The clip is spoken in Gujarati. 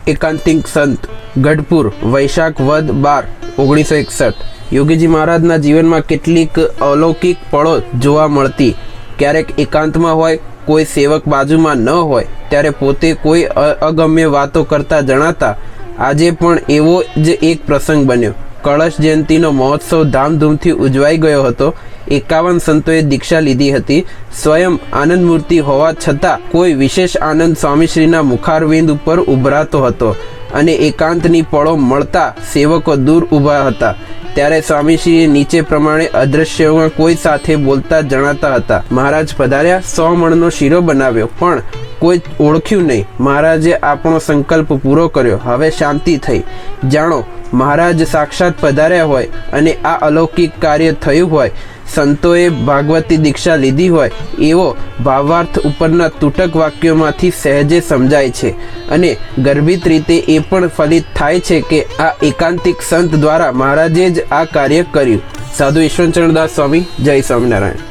એકાંતિક સંત ગઢપુર વૈશાખ વદ 12 1961। યોગીજી મહારાજના જીવનમાં કેટલીક અલૌકિક પળો જોવા મળતી। ક્યારેક એકાંતમાં હોય, કોઈ સેવક બાજુમાં ન હોય ત્યારે પોતે કોઈ અગમ્ય વાતો કરતા જણાતા। આજે પણ એવો જ એક પ્રસંગ બન્યો। કળશ જયંતીનો મહોત્સવ ધામધૂમથી ઉજવાઈ ગયો હતો। 51 સંતોએ દીક્ષા લીધી હતી। સ્વયં આનંદ મૂર્તિ હોવા છતાં કોઈ વિશેષ આનંદ સ્વામીશ્રીના મુખારવિંદ ઉપર ઉભરાતો હતો અને એકાંતની પળો મળતા સેવકો દૂર ઊભા હતા। ત્યારે સ્વામીશ્રીએ નીચે પ્રમાણે અદ્રશ્યમાં કોઈ સાથે બોલતા જણાતા હતા। મહારાજ પધાર્યા, 100 મણનો શીરો બનાવ્યો, પણ કોઈ ઓળખ્યું નહીં। મહારાજે આપણો સંકલ્પ પૂરો કર્યો, હવે શાંતિ થઈ। જાણો, મહારાજ સાક્ષાત પધાર્યા હોય અને આ અલૌકિક કાર્ય થયું હોય, સંતોએ ભાગવતી દીક્ષા લીધી હોય, એવો ભાવાર્થ ઉપરના તૂટક વાક્યોમાંથી સહેજે સમજાય છે અને ગર્ભિત રીતે એ પણ ફલિત થાય છે કે આ એકાંતિક સંત દ્વારા મહારાજે જ આ કાર્ય કર્યું। સાધુ ઈશ્વરચરણદાસ સ્વામી, જય સ્વામિનારાયણ।